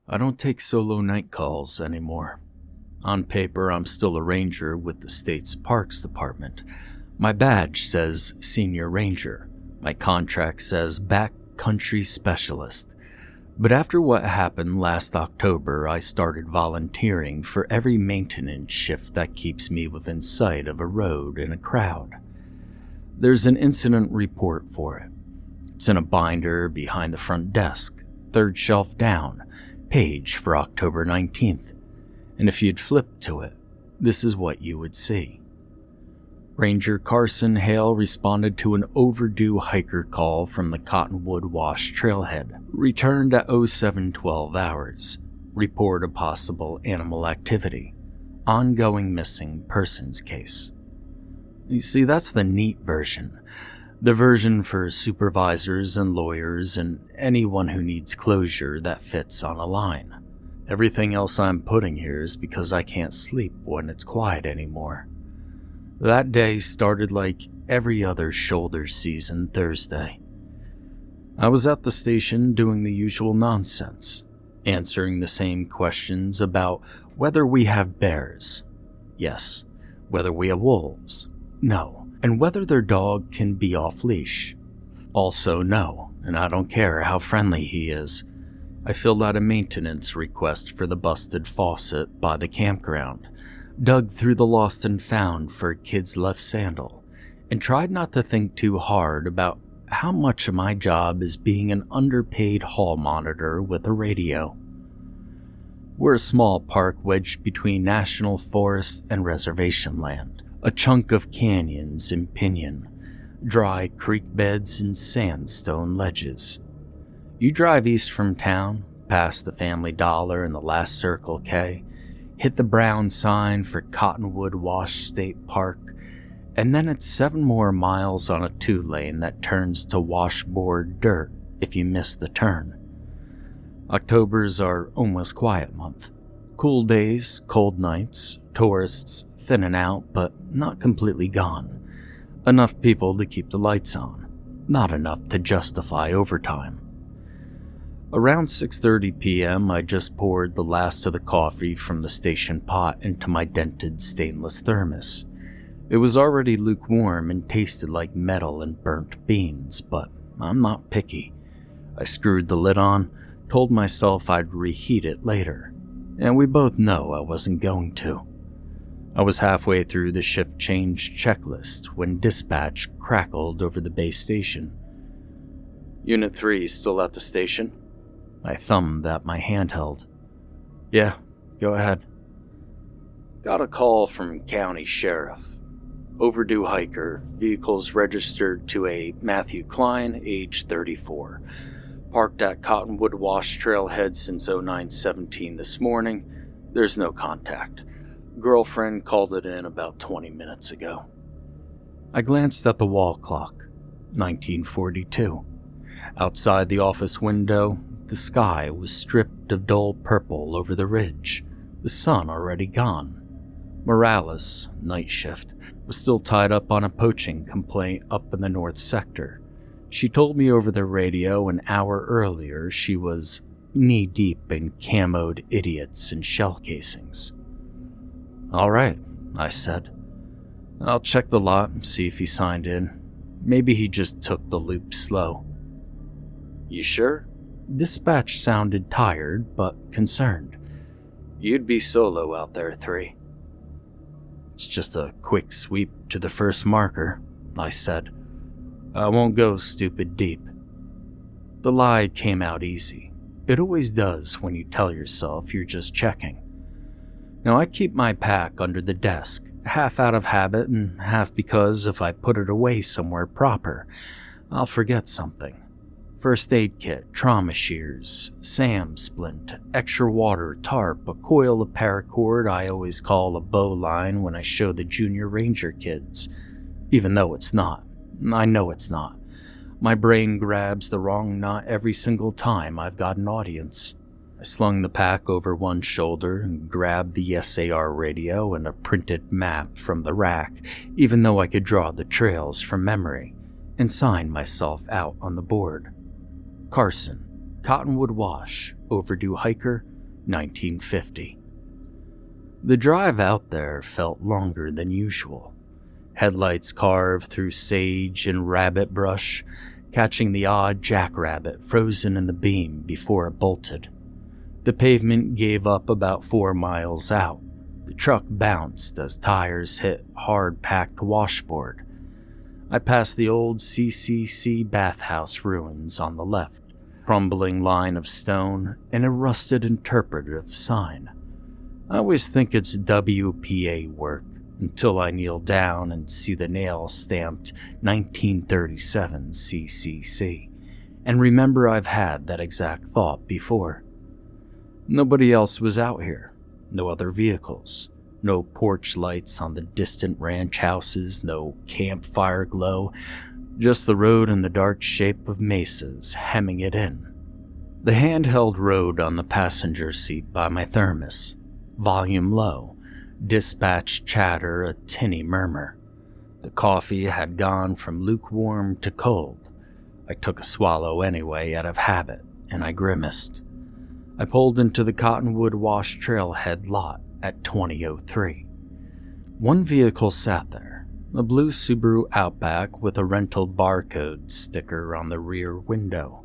I don't take solo night calls anymore. On paper, I'm still a ranger with the state's parks department. My badge says senior ranger. My contract says backcountry specialist. But after what happened last October, I started volunteering for every maintenance shift that keeps me within sight of a road and a crowd. There's an incident report for it. It's in a binder behind the front desk, third shelf down, page for October 19th. And if you'd flip to it, this is what you would see. Ranger Carson Hale responded to an overdue hiker call from the Cottonwood Wash trailhead. Returned at 0712 hours. Report of possible animal activity. Ongoing missing persons case. You see, that's the neat version. The version for supervisors and lawyers and anyone who needs closure that fits on a line. Everything else I'm putting here is because I can't sleep when it's quiet anymore. That day started like every other shoulder season Thursday. I was at the station doing the usual nonsense, answering the same questions about whether we have bears. Yes. Whether we have wolves. No. And whether their dog can be off-leash. Also no, and I don't care how friendly he is. I filled out a maintenance request for the busted faucet by the campground, dug through the lost and found for a kid's left sandal, and tried not to think too hard about how much of my job is being an underpaid hall monitor with a radio. We're a small park wedged between national forest and reservation land, a chunk of canyons and pinyon, dry creek beds and sandstone ledges. You drive east from town, past the Family Dollar and the last Circle K, hit the brown sign for Cottonwood Wash State Park, and then it's 7 more miles on a 2-lane that turns to washboard dirt if you miss the turn. October's our almost quiet month. Cool days, cold nights, tourists thinning out but not completely gone. Enough people to keep the lights on, not enough to justify overtime. Around 6:30 p.m., I just poured the last of the coffee from the station pot into my dented stainless thermos. It was already lukewarm and tasted like metal and burnt beans, but I'm not picky. I screwed the lid on, told myself I'd reheat it later, and we both know I wasn't going to. I was halfway through the shift change checklist when dispatch crackled over the base station. Unit 3 still at the station? I thumbed at my handheld. Yeah, go ahead. Got a call from County Sheriff. Overdue hiker, vehicles registered to a Matthew Klein, age 34. Parked at Cottonwood Wash Trailhead since 0917 this morning. There's no contact. Girlfriend called it in about 20 minutes ago. I glanced at the wall clock. 1942. Outside the office window, the sky was stripped of dull purple over the ridge, the sun already gone. Morales, night shift, was still tied up on a poaching complaint up in the north sector. She told me over the radio an hour earlier she was knee-deep in camoed idiots and shell casings. All right, I said. I'll check the lot and see if he signed in. Maybe he just took the loop slow. You sure? Dispatch sounded tired, but concerned. You'd be solo out there, 3. It's just a quick sweep to the first marker, I said. I won't go stupid deep. The lie came out easy. It always does when you tell yourself you're just checking. Now I keep my pack under the desk, half out of habit and half because if I put it away somewhere proper, I'll forget something. First aid kit, trauma shears, SAM splint, extra water, tarp, a coil of paracord I always call a bowline when I show the junior ranger kids. Even though it's not. I know it's not. My brain grabs the wrong knot every single time I've got an audience. I slung the pack over one shoulder and grabbed the SAR radio and a printed map from the rack, even though I could draw the trails from memory, and sign myself out on the board. Carson, Cottonwood Wash, overdue hiker, 1950. The drive out there felt longer than usual. Headlights carved through sage and rabbit brush, catching the odd jackrabbit frozen in the beam before it bolted. The pavement gave up about 4 miles out. The truck bounced as tires hit hard-packed washboard. I passed the old CCC bathhouse ruins on the left, crumbling line of stone, and a rusted interpretive sign. I always think it's WPA work until I kneel down and see the nail-stamped 1937 CCC, and remember I've had that exact thought before. Nobody else was out here. No other vehicles. No porch lights on the distant ranch houses, no campfire glow, just the road and the dark shape of mesas hemming it in. The handheld rode on the passenger seat by my thermos, volume low, dispatch chatter a tinny murmur. The coffee had gone from lukewarm to cold. I took a swallow anyway out of habit, and I grimaced. I pulled into the Cottonwood Wash Trailhead lot at 2003. One vehicle sat there, a blue Subaru Outback with a rental barcode sticker on the rear window.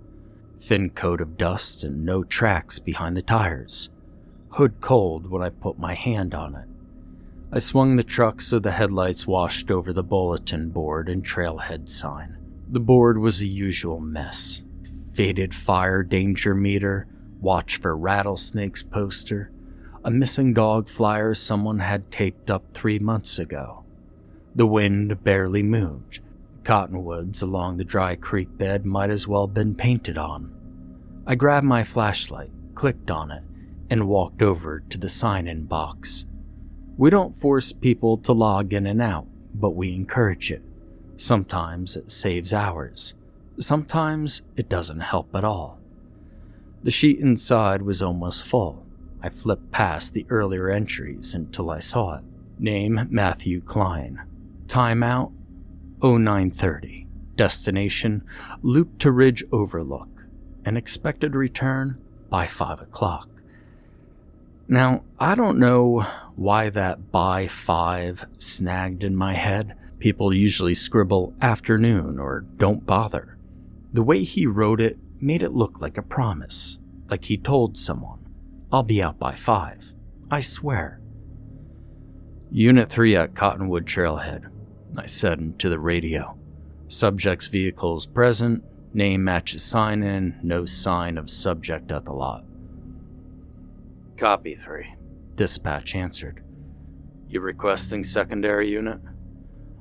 Thin coat of dust and no tracks behind the tires. Hood cold when I put my hand on it. I swung the truck so the headlights washed over the bulletin board and trailhead sign. The board was a usual mess. Faded fire danger meter, watch for rattlesnakes poster, a missing dog flyer someone had taped up 3 months ago. The wind barely moved. Cottonwoods along the dry creek bed might as well been painted on. I grabbed my flashlight, clicked on it, and walked over to the sign-in box. We don't force people to log in and out, but we encourage it. Sometimes it saves hours. Sometimes it doesn't help at all. The sheet inside was almost full. I flipped past the earlier entries until I saw it. Name Matthew Klein. Timeout 0930. Destination Loop to Ridge Overlook. And expected return by 5 o'clock. Now, I don't know why that by 5 snagged in my head. People usually scribble afternoon or don't bother. The way he wrote it made it look like a promise, like he told someone, I'll be out by 5, I swear. Unit 3 at Cottonwood Trailhead, I said into the radio. Subject's vehicles present, name matches sign-in, no sign of subject at the lot. Copy 3, dispatch answered. You requesting secondary unit?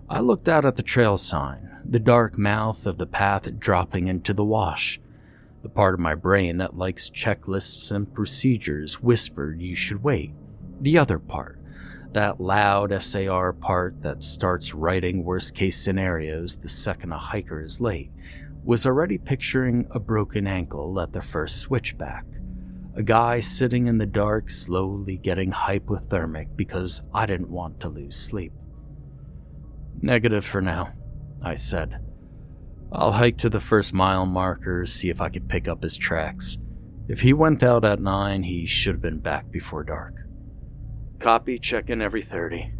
I looked out at the trail sign, the dark mouth of the path dropping into the wash. The part of my brain that likes checklists and procedures whispered you should wait. The other part, that loud SAR part that starts writing worst-case scenarios the second a hiker is late, was already picturing a broken ankle at the first switchback. A guy sitting in the dark slowly getting hypothermic because I didn't want to lose sleep. Negative for now, I said. I'll hike to the first mile marker, see if I could pick up his tracks. If he went out at 9, he should have been back before dark. Copy, check in every 30.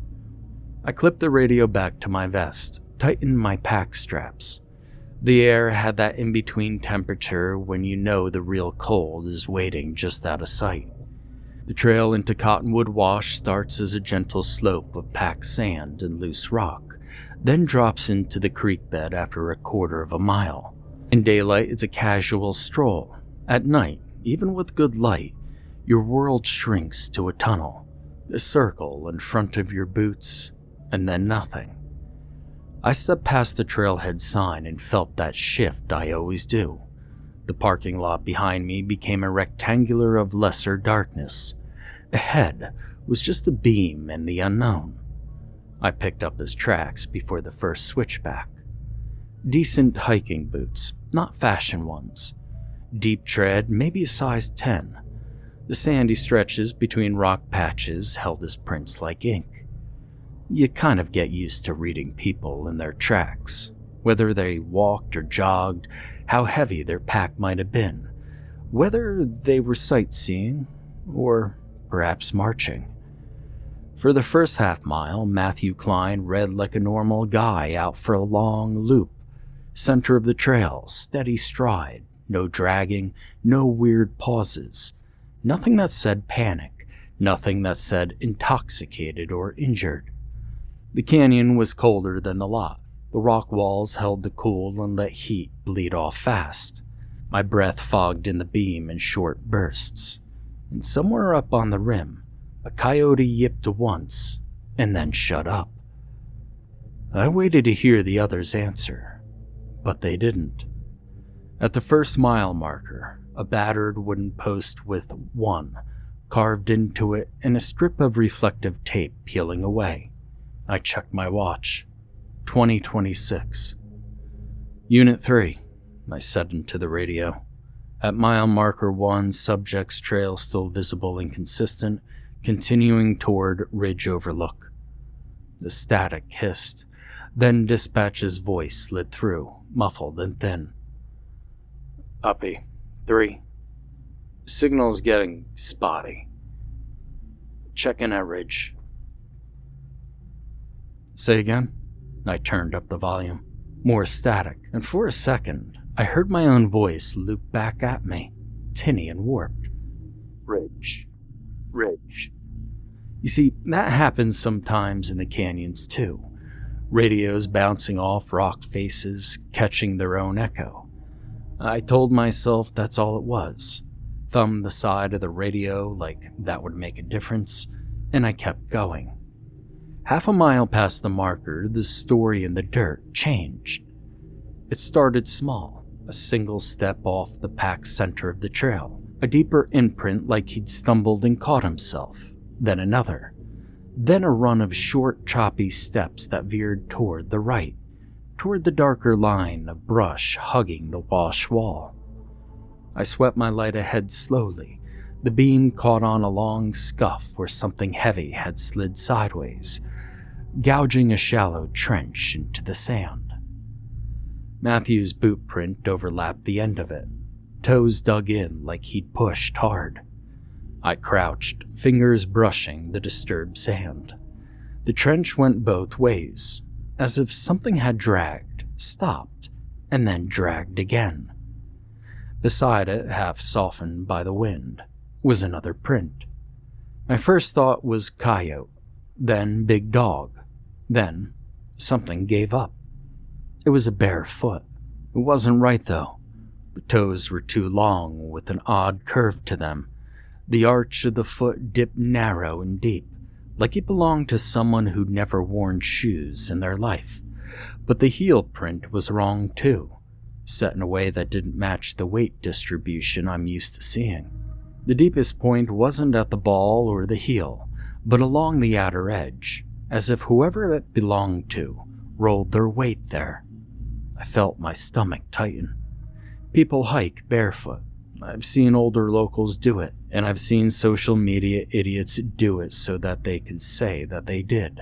I clipped the radio back to my vest, tightened my pack straps. The air had that in-between temperature when you know the real cold is waiting just out of sight. The trail into Cottonwood Wash starts as a gentle slope of packed sand and loose rock, then drops into the creek bed after a quarter of a mile. In daylight, it's a casual stroll. At night, even with good light, your world shrinks to a tunnel, the circle in front of your boots, and then nothing. I stepped past the trailhead sign and felt that shift I always do. The parking lot behind me became a rectangular of lesser darkness. Ahead was just the beam and the unknown. I picked up his tracks before the first switchback. Decent hiking boots, not fashion ones. Deep tread, maybe a size 10. The sandy stretches between rock patches held his prints like ink. You kind of get used to reading people in their tracks, whether they walked or jogged, how heavy their pack might have been, whether they were sightseeing or perhaps marching. For the first half-mile, Matthew Klein read like a normal guy out for a long loop. Center of the trail, steady stride, no dragging, no weird pauses. Nothing that said panic, nothing that said intoxicated or injured. The canyon was colder than the lot. The rock walls held the cool and let heat bleed off fast. My breath fogged in the beam in short bursts. And somewhere up on the rim, a coyote yipped once, and then shut up. I waited to hear the others answer, but they didn't. At the first mile marker, a battered wooden post with 1 carved into it and a strip of reflective tape peeling away. I checked my watch. 20:26. Unit 3, I said into the radio. At mile marker 1, subject's trail still visible and consistent, continuing toward ridge overlook. The static hissed. Then dispatch's voice slid through, muffled and thin. Uppy, 3. Signal's getting spotty. Check in at ridge. Say again? I turned up the volume. More static, and for a second, I heard my own voice loop back at me, tinny and warped. Ridge. You see, that happens sometimes in the canyons too. Radios bouncing off rock faces, catching their own echo. I told myself that's all it was. Thumbed the side of the radio like that would make a difference, and I kept going. Half a mile past the marker, the story in the dirt changed. It started small, a single step off the packed center of the trail, a deeper imprint like he'd stumbled and caught himself, then another, then a run of short, choppy steps that veered toward the right, toward the darker line of brush hugging the wash wall. I swept my light ahead slowly. The beam caught on a long scuff where something heavy had slid sideways, gouging a shallow trench into the sand. Matthew's boot print overlapped the end of it, toes dug in like he'd pushed hard. I crouched, fingers brushing the disturbed sand. The trench went both ways, as if something had dragged, stopped, and then dragged again. Beside it, half softened by the wind, was another print. My first thought was coyote, then big dog, then something gave up. It was a bare foot. It wasn't right though. The toes were too long with an odd curve to them. The arch of the foot dipped narrow and deep, like it belonged to someone who'd never worn shoes in their life. But the heel print was wrong too, set in a way that didn't match the weight distribution I'm used to seeing. The deepest point wasn't at the ball or the heel, but along the outer edge, as if whoever it belonged to rolled their weight there. I felt my stomach tighten. People hike barefoot. I've seen older locals do it, and I've seen social media idiots do it so that they could say that they did.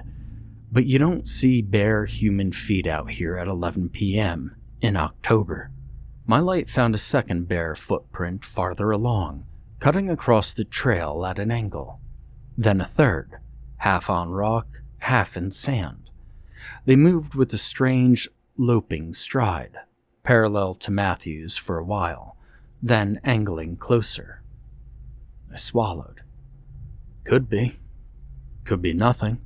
But you don't see bare human feet out here at 11 p.m. in October. My light found a second bare footprint farther along, cutting across the trail at an angle. Then a third, half on rock, half in sand. They moved with a strange, loping stride, parallel to Matthew's for a while, then angling closer. I swallowed. Could be nothing,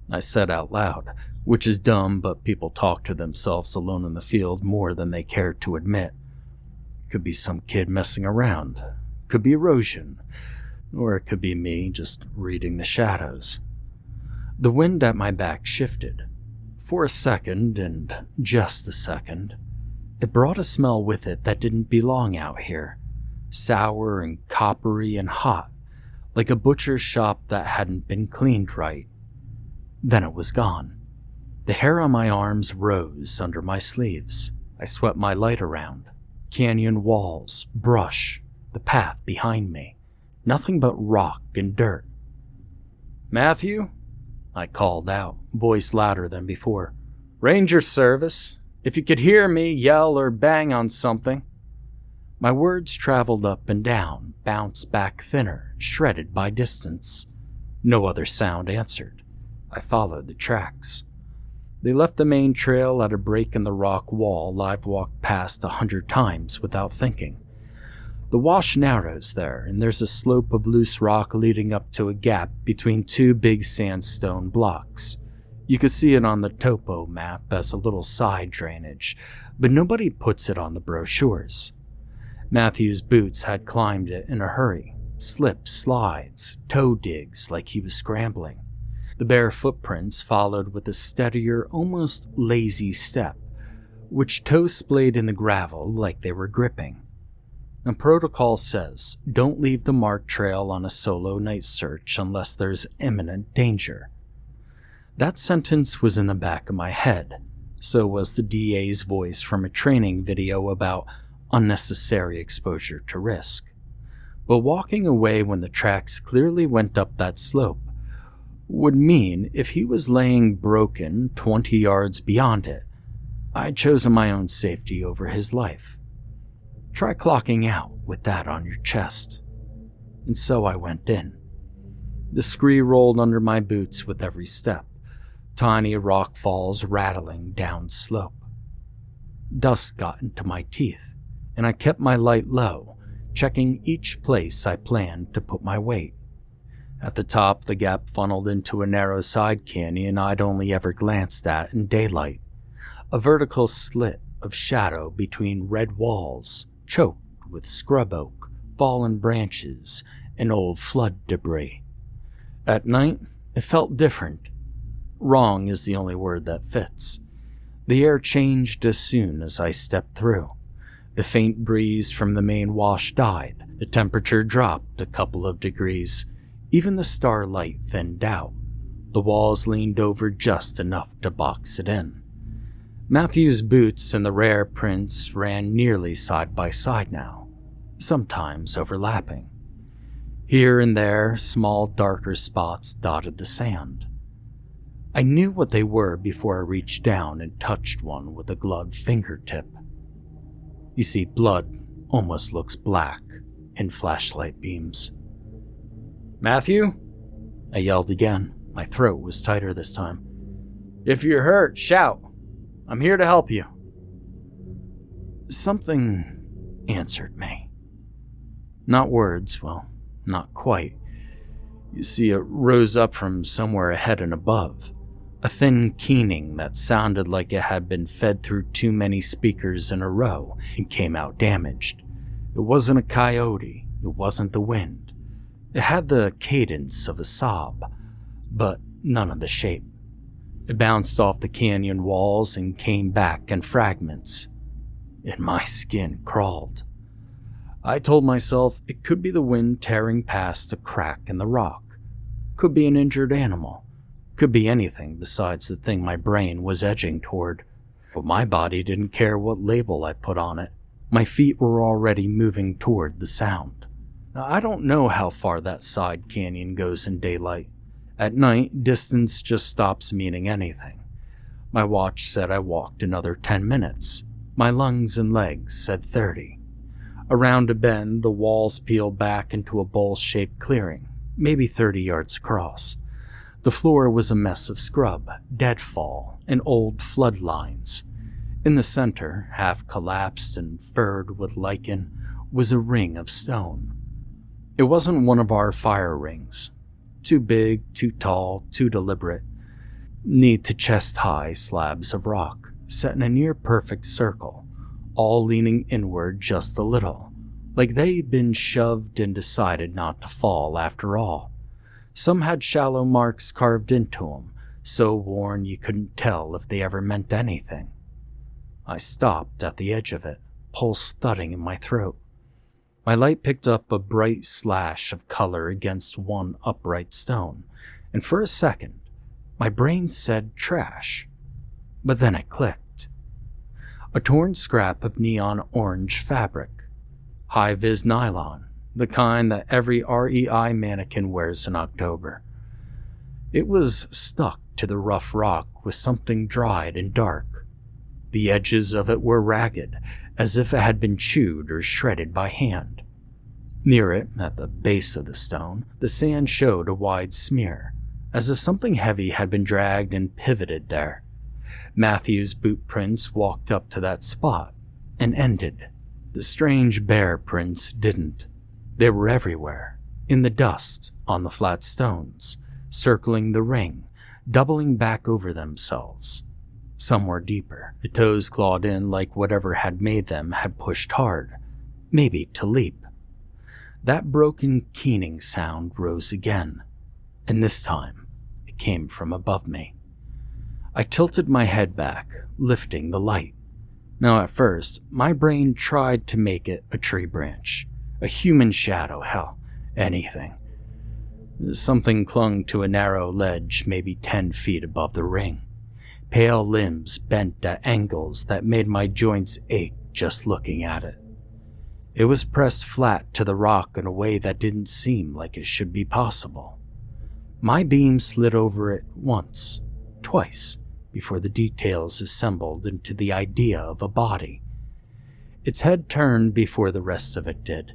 I said out loud, which is dumb, but people talk to themselves alone in the field more than they care to admit. Could be some kid messing around, could be erosion, or it could be me just reading the shadows. The wind at my back shifted. For a second, and just a second, it brought a smell with it that didn't belong out here. Sour and coppery and hot, like a butcher's shop that hadn't been cleaned right. Then it was gone. The hair on my arms rose under my sleeves. I swept my light around. Canyon walls, brush, the path behind me. Nothing but rock and dirt. Matthew? I called out, voice louder than before. Ranger service. If you could hear me, yell or bang on something. My words traveled up and down, bounced back thinner, shredded by distance. No other sound answered. I followed the tracks. They left the main trail at a break in the rock wall I've walked past 100 times without thinking. The wash narrows there, and there's a slope of loose rock leading up to a gap between two big sandstone blocks. You could see it on the topo map as a little side drainage, but nobody puts it on the brochures. Matthew's boots had climbed it in a hurry, slips, slides, toe digs like he was scrambling. The bare footprints followed with a steadier, almost lazy step, which toes splayed in the gravel like they were gripping. And protocol says, don't leave the marked trail on a solo night search unless there's imminent danger. That sentence was in the back of my head. So was the DA's voice from a training video about unnecessary exposure to risk. But walking away when the tracks clearly went up that slope would mean if he was laying broken 20 yards beyond it, I'd chosen my own safety over his life. Try clocking out with that on your chest. And so I went in. The scree rolled under my boots with every step, tiny rock falls rattling down slope. Dust got into my teeth, and I kept my light low, checking each place I planned to put my weight. At the top, the gap funneled into a narrow side canyon I'd only ever glanced at in daylight, a vertical slit of shadow between red walls, choked with scrub oak, fallen branches, and old flood debris. At night, it felt different. Wrong is the only word that fits. The air changed as soon as I stepped through. The faint breeze from the main wash died. The temperature dropped a couple of degrees. Even the starlight thinned out. The walls leaned over just enough to box it in. Matthew's boots and the rare prints ran nearly side by side now, sometimes overlapping. Here and there, small darker spots dotted the sand. I knew what they were before I reached down and touched one with a gloved fingertip. You see, blood almost looks black in flashlight beams. "Matthew?" I yelled again. My throat was tighter this time. "If you're hurt, shout. I'm here to help you." Something answered me. Not words, well, not quite. You see, it rose up from somewhere ahead and above. A thin keening that sounded like it had been fed through too many speakers in a row and came out damaged. It wasn't a coyote, it wasn't the wind. It had the cadence of a sob, but none of the shape. It bounced off the canyon walls and came back in fragments. And my skin crawled. I told myself it could be the wind tearing past a crack in the rock. Could be an injured animal. Could be anything besides the thing my brain was edging toward. But my body didn't care what label I put on it. My feet were already moving toward the sound. Now, I don't know how far that side canyon goes in daylight. At night, distance just stops meaning anything. My watch said I walked another 10 minutes. My lungs and legs said 30. Around a bend, the walls peeled back into a bowl-shaped clearing, maybe 30 yards across. The floor was a mess of scrub, deadfall, and old flood lines. In the center, half collapsed and furred with lichen, was a ring of stone. It wasn't one of our fire rings. Too big, too tall, too deliberate. Knee to chest high slabs of rock, set in a near perfect circle, all leaning inward just a little, like they'd been shoved and decided not to fall after all. Some had shallow marks carved into them, so worn you couldn't tell if they ever meant anything. I stopped at the edge of it, pulse thudding in my throat. My light picked up a bright slash of color against one upright stone, and for a second, my brain said trash. But then it clicked. A torn scrap of neon orange fabric. High-vis nylon, the kind that every REI mannequin wears in October. It was stuck to the rough rock with something dried and dark. The edges of it were ragged, as if it had been chewed or shredded by hand. Near it, at the base of the stone, the sand showed a wide smear, as if something heavy had been dragged and pivoted there. Matthew's boot prints walked up to that spot and ended. The strange bear prints didn't. They were everywhere, in the dust, on the flat stones, circling the ring, doubling back over themselves. Some were deeper. The toes clawed in like whatever had made them had pushed hard, maybe to leap. That broken keening sound rose again, and this time it came from above me. I tilted my head back, lifting the light. Now at first, my brain tried to make it a tree branch, a human shadow, hell, anything. Something clung to a narrow ledge maybe 10 feet above the ring. Pale limbs bent at angles that made my joints ache just looking at it. It was pressed flat to the rock in a way that didn't seem like it should be possible. My beam slid over it once, twice, before the details assembled into the idea of a body. Its head turned before the rest of it did,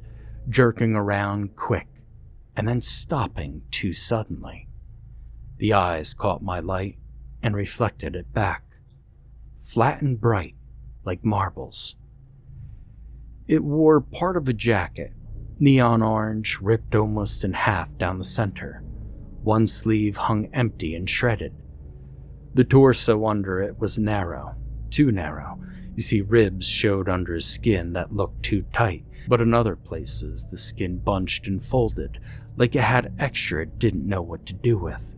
jerking around quick, and then stopping too suddenly. The eyes caught my light and reflected it back, flat and bright, like marbles. It wore part of a jacket, neon orange, ripped almost in half down the center. One sleeve hung empty and shredded. The torso under it was narrow, too narrow. You see, ribs showed under his skin that looked too tight, but in other places the skin bunched and folded, like it had extra it didn't know what to do with.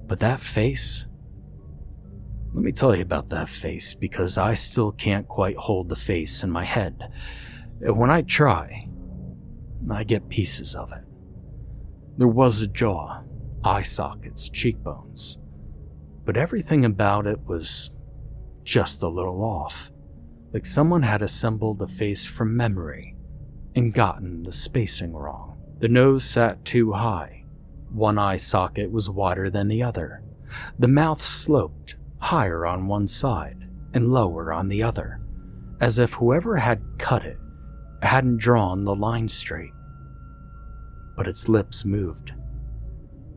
But that face? Let me tell you about that face, because I still can't quite hold the face in my head. When I try, I get pieces of it. There was a jaw, eye sockets, cheekbones, but everything about it was just a little off, like someone had assembled a face from memory and gotten the spacing wrong. The nose sat too high. One eye socket was wider than the other. The mouth sloped, higher on one side and lower on the other, as if whoever had cut it hadn't drawn the line straight. But its lips moved.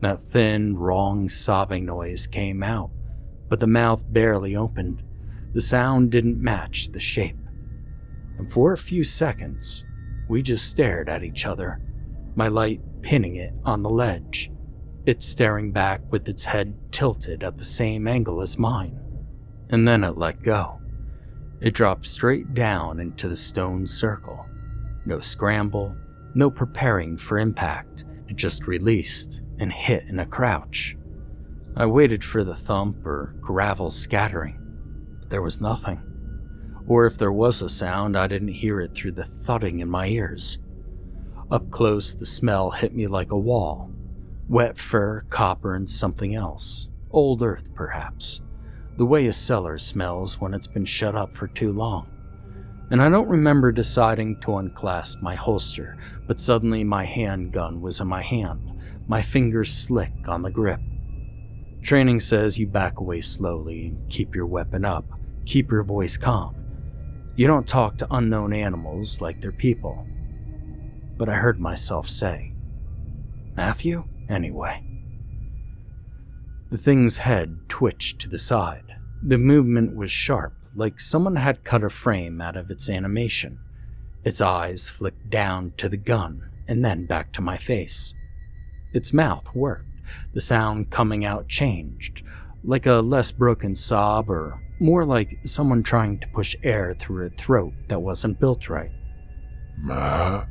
That thin, wrong sobbing noise came out, but the mouth barely opened. The sound didn't match the shape. And for a few seconds, we just stared at each other, my light pinning it on the ledge, it staring back with its head tilted at the same angle as mine. And then it let go. It dropped straight down into the stone circle. No scramble, no preparing for impact. It just released and hit in a crouch. I waited for the thump or gravel scattering, but there was nothing. Or if there was a sound, I didn't hear it through the thudding in my ears. Up close, the smell hit me like a wall. Wet fur, copper, and something else. Old earth, perhaps. The way a cellar smells when it's been shut up for too long. And I don't remember deciding to unclasp my holster, but suddenly my handgun was in my hand, my fingers slick on the grip. Training says you back away slowly and keep your weapon up, keep your voice calm. You don't talk to unknown animals like they're people. But I heard myself say, Matthew? Anyway. The thing's head twitched to the side. The movement was sharp, like someone had cut a frame out of its animation. Its eyes flicked down to the gun and then back to my face. Its mouth worked. The sound coming out changed, like a less broken sob or more like someone trying to push air through a throat that wasn't built right. Ma?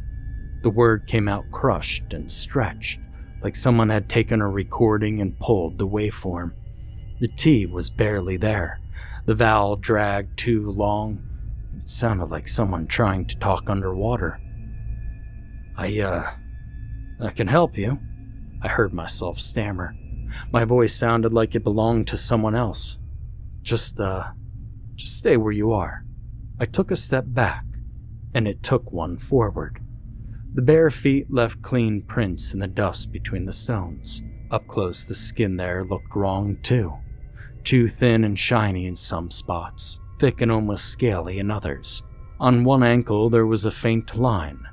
The word came out crushed and stretched, like someone had taken a recording and pulled the waveform. The T was barely there. The vowel dragged too long. It sounded like someone trying to talk underwater. I can help you, I heard myself stammer. My voice sounded like it belonged to someone else. Just stay where you are. I took a step back, and it took one forward. The bare feet left clean prints in the dust between the stones. Up close, the skin there looked wrong too. Too thin and shiny in some spots, thick and almost scaly in others. On one ankle there was a faint line,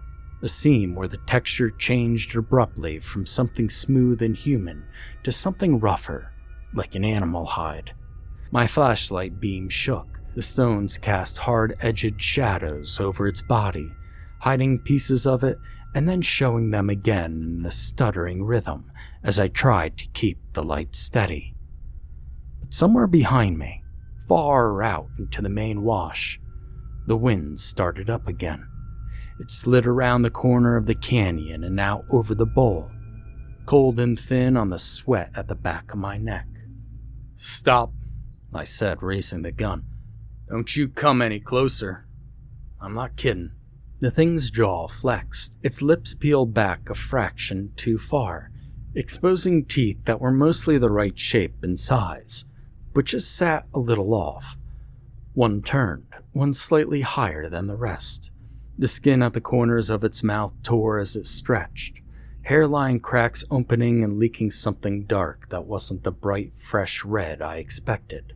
a seam where the texture changed abruptly from something smooth and human to something rougher, like an animal hide. My flashlight beam shook. The stones cast hard-edged shadows over its body, hiding pieces of it and then showing them again in a stuttering rhythm as I tried to keep the light steady. But somewhere behind me, far out into the main wash, the wind started up again. It slid around the corner of the canyon and out over the bowl, cold and thin on the sweat at the back of my neck. "Stop," I said, raising the gun. "Don't you come any closer. I'm not kidding." The thing's jaw flexed, its lips peeled back a fraction too far, exposing teeth that were mostly the right shape and size, but just sat a little off. One turned, one slightly higher than the rest. The skin at the corners of its mouth tore as it stretched, hairline cracks opening and leaking something dark that wasn't the bright, fresh red I expected.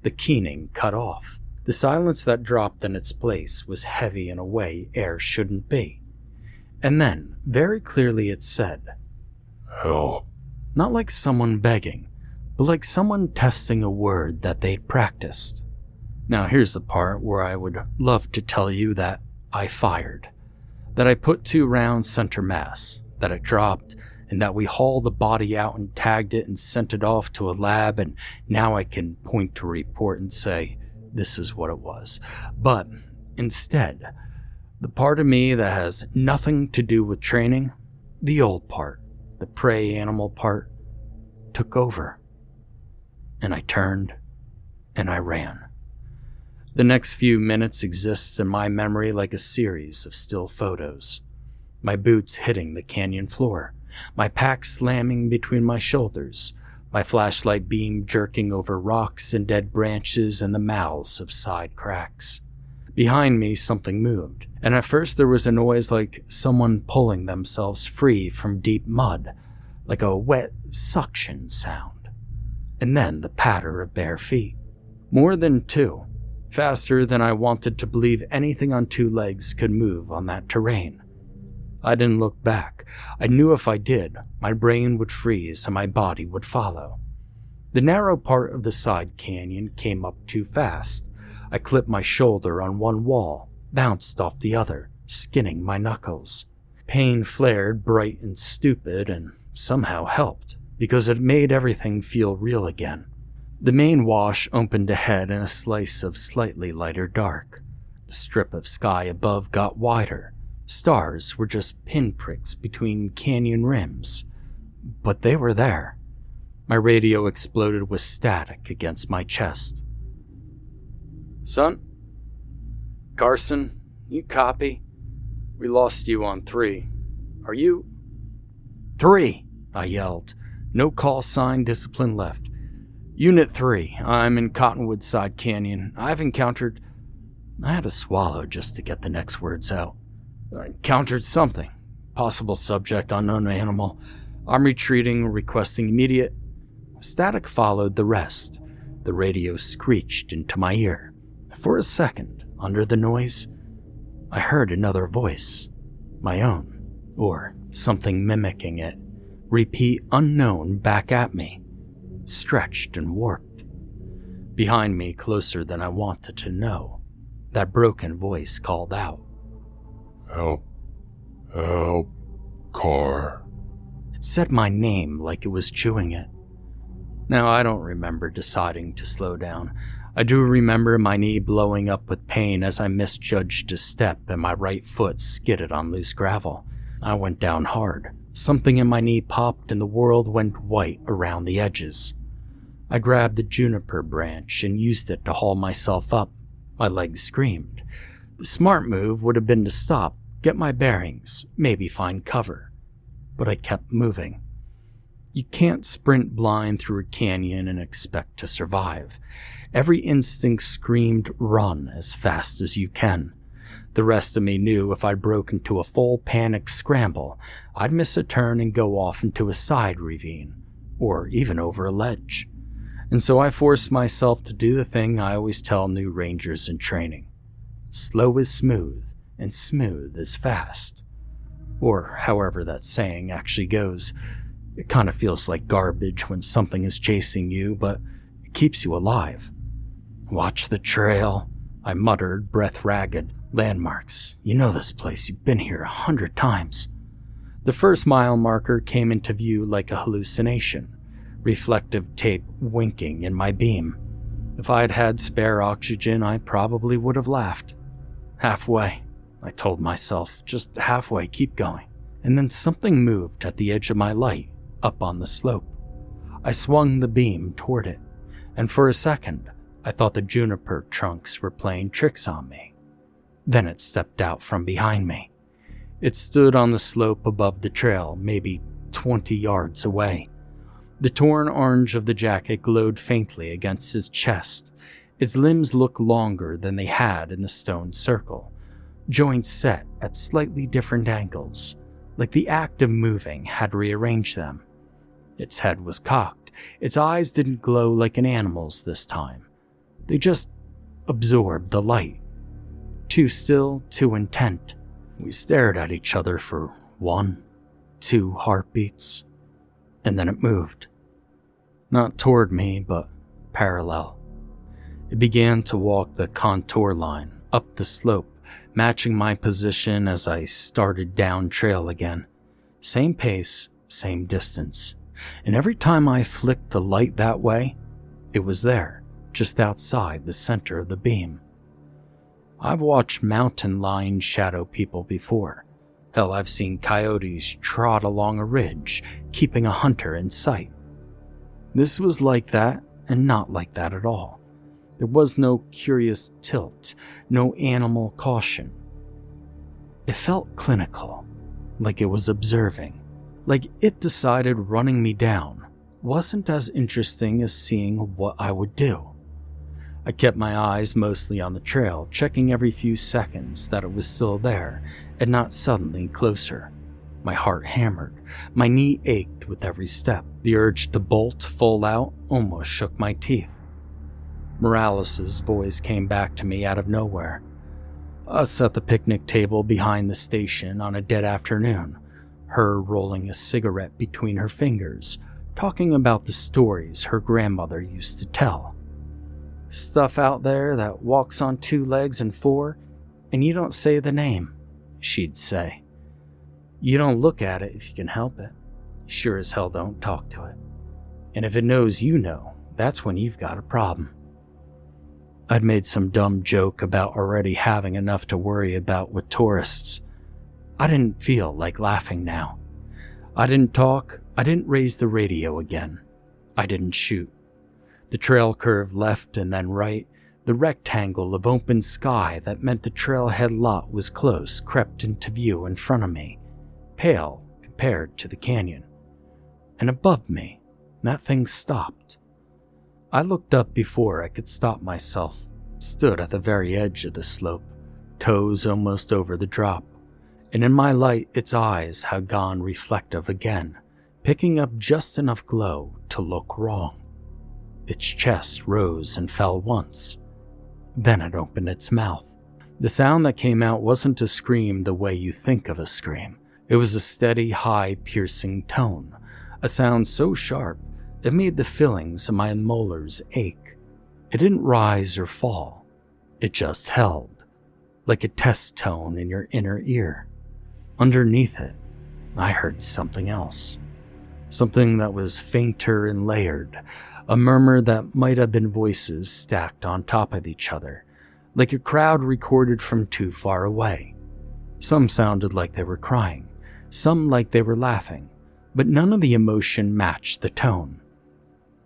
The keening cut off. The silence that dropped in its place was heavy in a way air shouldn't be. And then, very clearly it said, "Help." Not like someone begging, but like someone testing a word that they'd practiced. Now here's the part where I would love to tell you that I fired, that I put 2 rounds center mass, that it dropped, and that we hauled the body out and tagged it and sent it off to a lab, and now I can point to a report and say, this is what it was. But instead, the part of me that has nothing to do with training, the old part, the prey animal part, took over. And I turned and I ran. The next few minutes exists in my memory like a series of still photos. My boots hitting the canyon floor, my pack slamming between my shoulders, my flashlight beam jerking over rocks and dead branches and the mouths of side cracks. Behind me, something moved, and at first there was a noise like someone pulling themselves free from deep mud, like a wet suction sound. And then the patter of bare feet. More than 2. Faster than I wanted to believe anything on 2 legs could move on that terrain. I didn't look back. I knew if I did, my brain would freeze and my body would follow. The narrow part of the side canyon came up too fast. I clipped my shoulder on one wall, bounced off the other, skinning my knuckles. Pain flared bright and stupid and somehow helped, because it made everything feel real again. The main wash opened ahead in a slice of slightly lighter dark. The strip of sky above got wider. Stars were just pinpricks between canyon rims, but they were there. My radio exploded with static against my chest. "Son? Carson, you copy? We lost you on 3. Are you—" "3!" I yelled. No call sign discipline left. "Unit 3, I'm in Cottonwood Side Canyon. I've encountered—" I had to swallow just to get the next words out. "I encountered something. Possible subject, unknown animal. I'm retreating, requesting immediate—" Static followed the rest. The radio screeched into my ear. For a second, under the noise, I heard another voice. My own, or something mimicking it, repeat unknown back at me. Stretched and warped. Behind me, closer than I wanted to know, that broken voice called out, "Help. Help. Car." It said my name like it was chewing it. Now, I don't remember deciding to slow down. I do remember my knee blowing up with pain as I misjudged a step and my right foot skidded on loose gravel. I went down hard. Something in my knee popped and the world went white around the edges. I grabbed the juniper branch and used it to haul myself up. My legs screamed. The smart move would have been to stop, get my bearings, maybe find cover. But I kept moving. You can't sprint blind through a canyon and expect to survive. Every instinct screamed, run as fast as you can. The rest of me knew if I broke into a full panic scramble, I'd miss a turn and go off into a side ravine, or even over a ledge. And so I forced myself to do the thing I always tell new rangers in training. Slow is smooth, and smooth is fast. Or however that saying actually goes. It kind of feels like garbage when something is chasing you, but it keeps you alive. Watch the trail, I muttered, breath ragged. Landmarks. You know this place. You've been here 100 times. The first mile marker came into view like a hallucination, reflective tape winking in my beam. If I had had spare oxygen, I probably would have laughed. Halfway, I told myself, just halfway, keep going. And then something moved at the edge of my light, up on the slope. I swung the beam toward it, and for a second, I thought the juniper trunks were playing tricks on me. Then it stepped out from behind me. It stood on the slope above the trail, maybe 20 yards away. The torn orange of the jacket glowed faintly against his chest. Its limbs looked longer than they had in the stone circle, joints set at slightly different angles, like the act of moving had rearranged them. Its head was cocked. Its eyes didn't glow like an animal's this time. They just absorbed the light. Too still, too intent. We stared at each other for 1, 2 heartbeats, and then it moved. Not toward me, but parallel. It began to walk the contour line, up the slope, matching my position as I started down trail again. Same pace, same distance. And every time I flicked the light that way, it was there, just outside the center of the beam. I've watched mountain lions shadow people before. Hell, I've seen coyotes trot along a ridge, keeping a hunter in sight. This was like that, and not like that at all. There was no curious tilt, no animal caution. It felt clinical, like it was observing, like it decided running me down wasn't as interesting as seeing what I would do. I kept my eyes mostly on the trail, checking every few seconds that it was still there and not suddenly closer. My heart hammered. My knee ached with every step. The urge to bolt full out almost shook my teeth. Morales' voice came back to me out of nowhere. Us at the picnic table behind the station on a dead afternoon, her rolling a cigarette between her fingers, talking about the stories her grandmother used to tell. Stuff out there that walks on 2 legs and 4, and you don't say the name, she'd say. You don't look at it if you can help it. You sure as hell don't talk to it. And if it knows you know, that's when you've got a problem. I'd made some dumb joke about already having enough to worry about with tourists. I didn't feel like laughing now. I didn't talk. I didn't raise the radio again. I didn't shoot. The trail curved left and then right. The rectangle of open sky that meant the trailhead lot was close crept into view in front of me, pale compared to the canyon. And above me, that thing stopped. I looked up before I could stop myself, stood at the very edge of the slope, toes almost over the drop, and in my light its eyes had gone reflective again, picking up just enough glow to look wrong. Its chest rose and fell once. Then it opened its mouth. The sound that came out wasn't a scream the way you think of a scream. It was a steady, high, piercing tone, a sound so sharp it made the fillings of my molars ache. It didn't rise or fall. It just held, like a test tone in your inner ear. Underneath it, I heard something else. Something that was fainter and layered, a murmur that might have been voices stacked on top of each other, like a crowd recorded from too far away. Some sounded like they were crying, some like they were laughing, but none of the emotion matched the tone.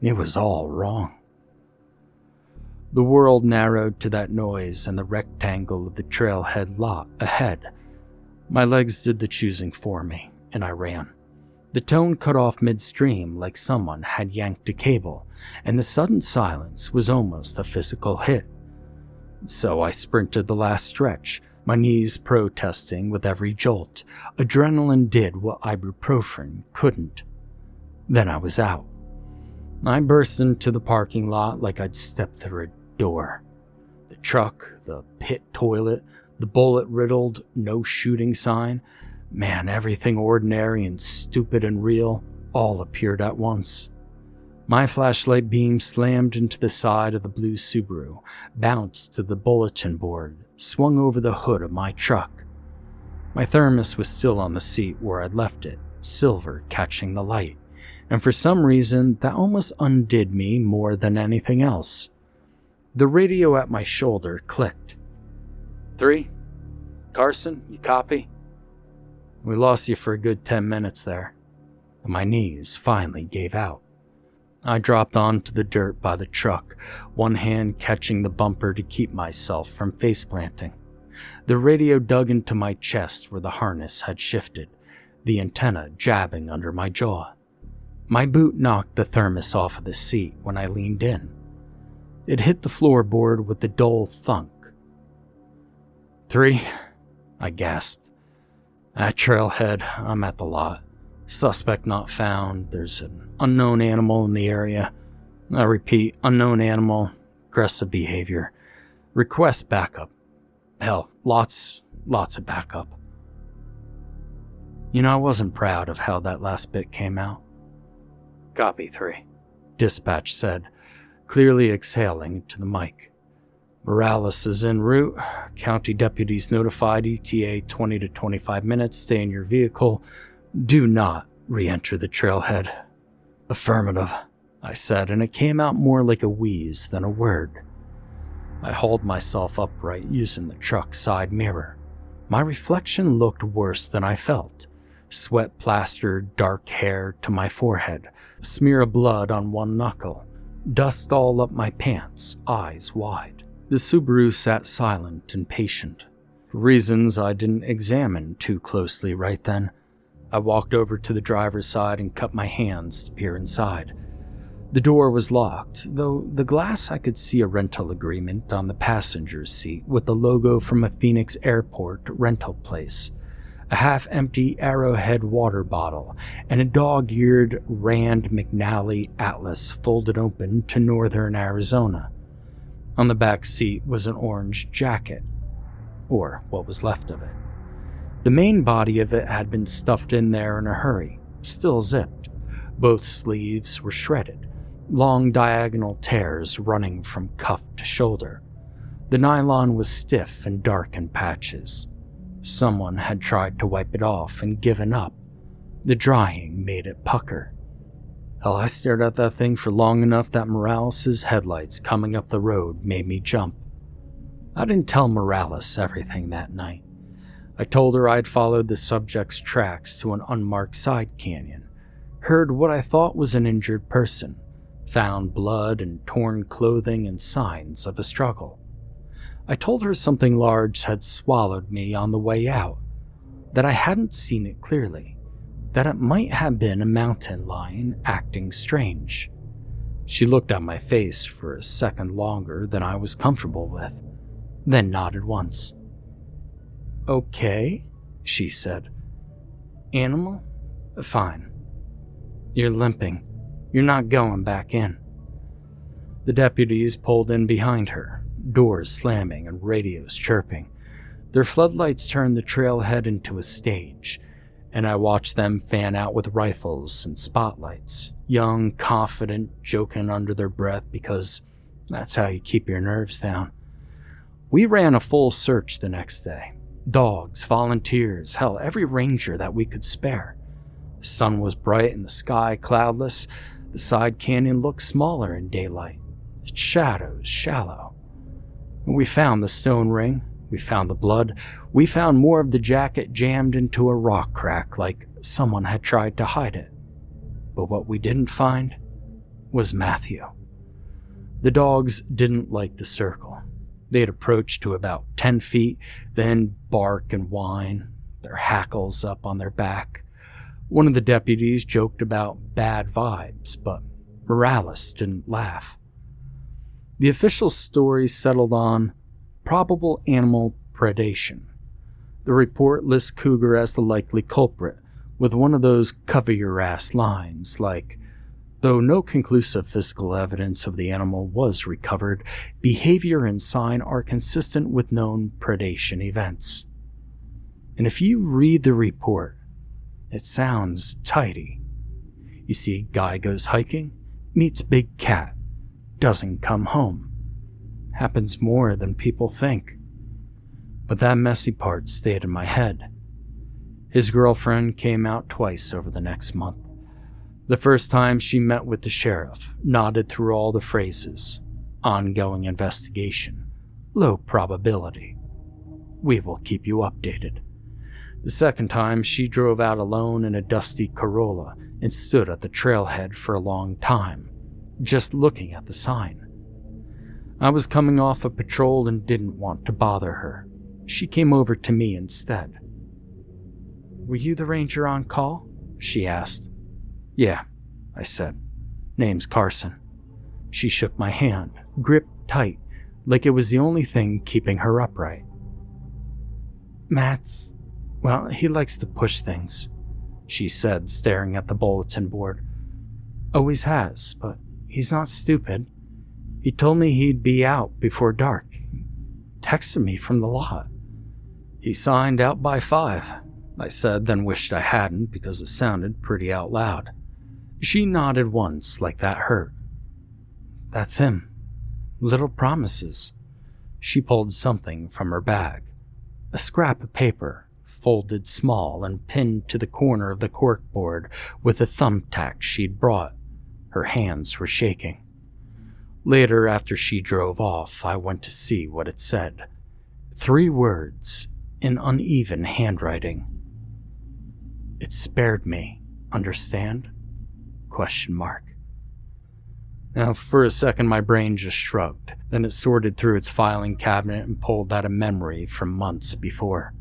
It was all wrong. The world narrowed to that noise and the rectangle of the trailhead lot ahead. My legs did the choosing for me, and I ran. The tone cut off midstream like someone had yanked a cable, and the sudden silence was almost a physical hit. So I sprinted the last stretch, my knees protesting with every jolt. Adrenaline did what ibuprofen couldn't. Then I was out. I burst into the parking lot like I'd stepped through a door. The truck, the pit toilet, the bullet-riddled no shooting sign, man, everything ordinary and stupid and real all appeared at once. My flashlight beam slammed into the side of the blue Subaru, bounced to the bulletin board, swung over the hood of my truck. My thermos was still on the seat where I'd left it, silver catching the light, and for some reason that almost undid me more than anything else. The radio at my shoulder clicked. 3? Carson, you copy? We lost you for a good 10 minutes there, and my knees finally gave out. I dropped onto the dirt by the truck, one hand catching the bumper to keep myself from face-planting. The radio dug into my chest where the harness had shifted, the antenna jabbing under my jaw. My boot knocked the thermos off of the seat when I leaned in. It hit the floorboard with a dull thunk. 3, I gasped. At Trailhead, I'm at the lot. Suspect not found. There's an unknown animal in the area. I repeat, unknown animal, aggressive behavior. Request backup. Hell, lots of backup. You know, I wasn't proud of how that last bit came out. Copy 3, dispatch said, clearly exhaling into the mic. Morales is en route. County deputies notified. ETA 20 to 25 minutes. Stay in your vehicle. Do not re-enter the trailhead. Affirmative, I said, and it came out more like a wheeze than a word. I hauled myself upright using the truck's side mirror. My reflection looked worse than I felt. Sweat plastered dark hair to my forehead, a smear of blood on one knuckle, dust all up my pants, eyes wide. The Subaru sat silent and patient. For reasons I didn't examine too closely right then, I walked over to the driver's side and cupped my hands to peer inside. The door was locked, though the glass I could see a rental agreement on the passenger's seat with the logo from a Phoenix airport rental place, a half-empty Arrowhead water bottle, and a dog-eared Rand McNally Atlas folded open to northern Arizona. On the back seat was an orange jacket, or what was left of it. The main body of it had been stuffed in there in a hurry, still zipped. Both sleeves were shredded, long diagonal tears running from cuff to shoulder. The nylon was stiff and dark in patches. Someone had tried to wipe it off and given up. The drying made it pucker. Hell, I stared at that thing for long enough that Morales' headlights coming up the road made me jump. I didn't tell Morales everything that night. I told her I'd followed the subject's tracks to an unmarked side canyon, heard what I thought was an injured person, found blood and torn clothing and signs of a struggle. I told her something large had swallowed me on the way out, that I hadn't seen it clearly, that it might have been a mountain lion acting strange. She looked at my face for a second longer than I was comfortable with, then nodded once. Okay, she said. Animal? Fine. You're limping. You're not going back in. The deputies pulled in behind her, doors slamming and radios chirping. Their floodlights turned the trailhead into a stage, and I watched them fan out with rifles and spotlights, young, confident, joking under their breath because that's how you keep your nerves down. We ran a full search the next day. Dogs, volunteers, hell, every ranger that we could spare. The sun was bright and the sky cloudless. The side canyon looked smaller in daylight, its shadows shallow. We found the stone ring, we found the blood, we found more of the jacket jammed into a rock crack like someone had tried to hide it. But what we didn't find was Matthew. The dogs didn't like the circle. They'd approach to about 10 feet, then bark and whine, their hackles up on their back. One of the deputies joked about bad vibes, but Morales didn't laugh. The official story settled on probable animal predation. The report lists cougar as the likely culprit, with one of those cover-your-ass lines like, Though no conclusive physical evidence of the animal was recovered, behavior and sign are consistent with known predation events. And if you read the report, it sounds tidy. You see, guy goes hiking, meets big cat, doesn't come home. Happens more than people think. But that messy part stayed in my head. His girlfriend came out twice over the next month. The first time she met with the sheriff, nodded through all the phrases. Ongoing investigation. Low probability. We will keep you updated. The second time, she drove out alone in a dusty Corolla and stood at the trailhead for a long time, just looking at the sign. I was coming off a patrol and didn't want to bother her. She came over to me instead. "Were you the ranger on call?" she asked. "Yeah," I said. "Name's Carson." She shook my hand, gripped tight, like it was the only thing keeping her upright. "Matt's, well, he likes to push things," she said, staring at the bulletin board. "Always has, but he's not stupid. He told me he'd be out before dark. Texted me from the lot." "He signed out by 5, I said, then wished I hadn't because it sounded pretty out loud. She nodded once, like that hurt. "That's him. Little promises." She pulled something from her bag. A scrap of paper, folded small and pinned to the corner of the corkboard with a thumbtack she'd brought. Her hands were shaking. Later, after she drove off, I went to see what it said. 3 words, in uneven handwriting. "It spared me, understand?" ? Now, for a second, my brain just shrugged. Then it sorted through its filing cabinet and pulled out a memory from months before.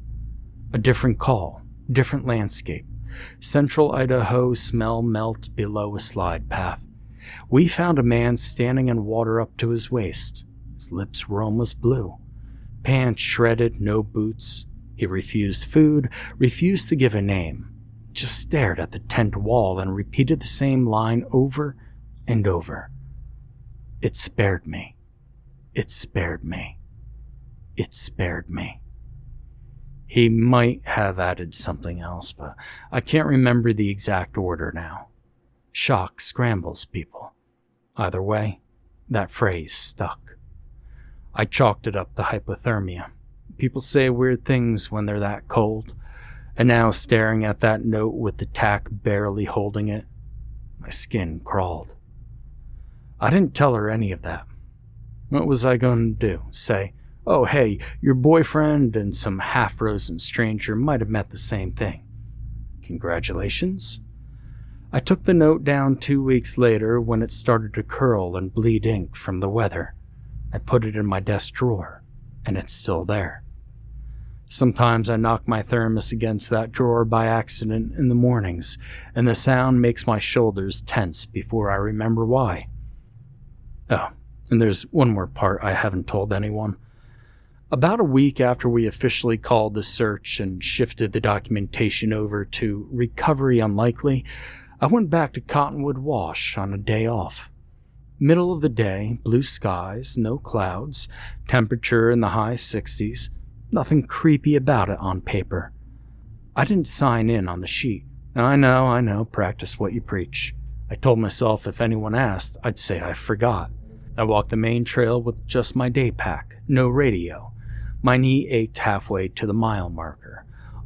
A different call, different landscape. Central Idaho, smell melt below a slide path. We found a man standing in water up to his waist. His lips were almost blue. Pants shredded, no boots. He refused food, refused to give a name. Just stared at the tent wall and repeated the same line over and over. "It spared me. It spared me. It spared me." He might have added something else, but I can't remember the exact order now. Shock scrambles people. Either way, that phrase stuck. I chalked it up to hypothermia. People say weird things when they're that cold. And now, staring at that note with the tack barely holding it, my skin crawled. I didn't tell her any of that. What was I going to do? Say, "Oh, hey, your boyfriend and some half-frozen stranger might have met the same thing. Congratulations?" I took the note down 2 weeks later when it started to curl and bleed ink from the weather. I put it in my desk drawer, and it's still there. Sometimes I knock my thermos against that drawer by accident in the mornings, and the sound makes my shoulders tense before I remember why. Oh, and there's one more part I haven't told anyone. About a week after we officially called the search and shifted the documentation over to recovery unlikely, I went back to Cottonwood Wash on a day off. Middle of the day, blue skies, no clouds, temperature in the high 60s. Nothing creepy about it on paper. I didn't sign in on the sheet. I know, practice what you preach. I told myself if anyone asked, I'd say I forgot. I walked the main trail with just my day pack, no radio. My knee ached halfway to the mile marker,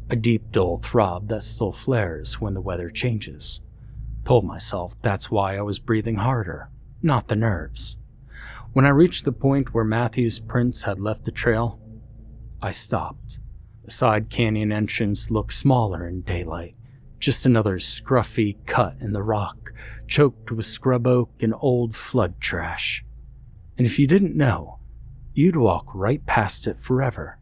a deep dull throb that still flares when the weather changes. Told myself that's why I was breathing harder, not the nerves. When I reached the point where Matthew's prints had left the trail, I stopped. The side canyon entrance looked smaller in daylight, just another scruffy cut in the rock, choked with scrub oak and old flood trash. And if you didn't know, you'd walk right past it forever.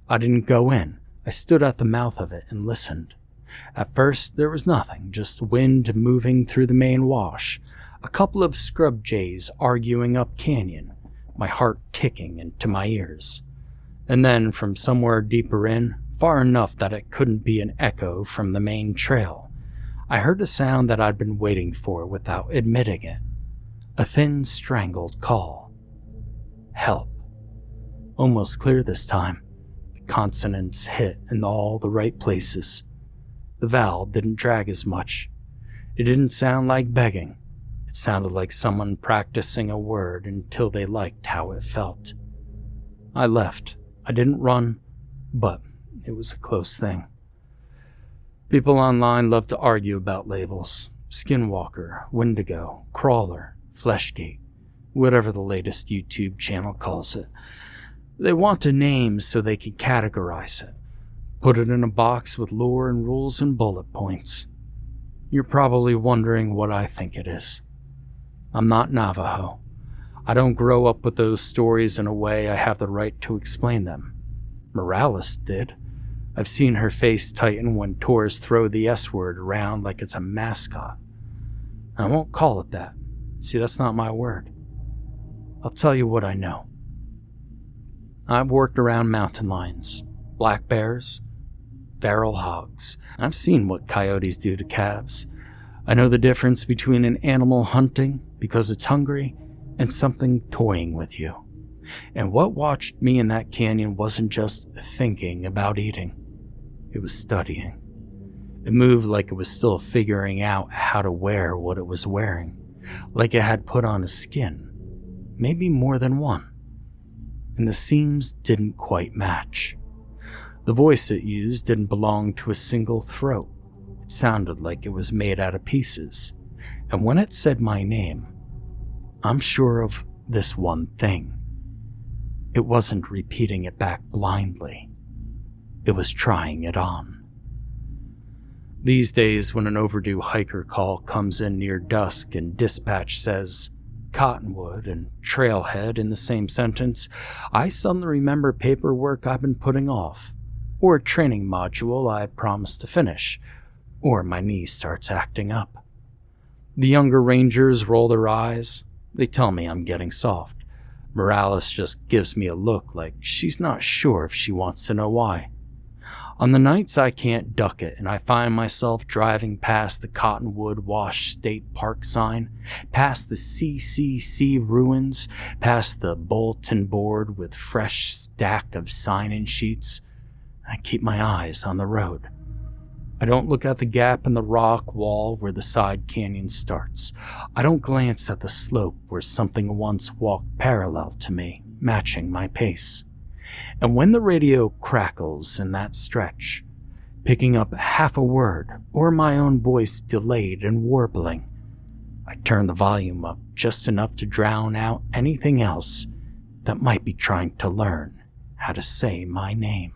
I didn't go in. I stood at the mouth of it and listened. At first, there was nothing, just wind moving through the main wash, a couple of scrub jays arguing up canyon, my heart ticking into my ears. And then, from somewhere deeper in, far enough that it couldn't be an echo from the main trail, I heard a sound that I'd been waiting for without admitting it. A thin, strangled call. Help. Almost clear this time. The consonants hit in all the right places. The vowel didn't drag as much. It didn't sound like begging. It sounded like someone practicing a word until they liked how it felt. I left. I didn't run, but it was a close thing. People online love to argue about labels. Skinwalker, Wendigo, Crawler, Fleshgate, whatever the latest YouTube channel calls it. They want a name so they can categorize it. Put it in a box with lore and rules and bullet points. You're probably wondering what I think it is. I'm not Navajo. I don't grow up with those stories in a way I have the right to explain them. Morales did. I've seen her face tighten when tourists throw the S word around like it's a mascot. I won't call it that. See, that's not my word. I'll tell you what I know. I've worked around mountain lions, black bears, feral hogs. I've seen what coyotes do to calves. I know the difference between an animal hunting because it's hungry and something toying with you. And what watched me in that canyon wasn't just thinking about eating. It was studying. It moved like it was still figuring out how to wear what it was wearing, like it had put on a skin, maybe more than one. And the seams didn't quite match. The voice it used didn't belong to a single throat. It sounded like it was made out of pieces. And when it said my name, I'm sure of this one thing. It wasn't repeating it back blindly. It was trying it on. These days, when an overdue hiker call comes in near dusk and dispatch says Cottonwood and Trailhead in the same sentence, I suddenly remember paperwork I've been putting off, or a training module I had promised to finish, or my knee starts acting up. The younger rangers roll their eyes. They tell me I'm getting soft. Morales just gives me a look like she's not sure if she wants to know why. On the nights I can't duck it and I find myself driving past the Cottonwood Wash State Park sign, past the CCC ruins, past the bulletin board with fresh stack of sign-in sheets, I keep my eyes on the road. I don't look at the gap in the rock wall where the side canyon starts. I don't glance at the slope where something once walked parallel to me, matching my pace. And when the radio crackles in that stretch, picking up half a word or my own voice delayed and warbling, I turn the volume up just enough to drown out anything else that might be trying to learn how to say my name.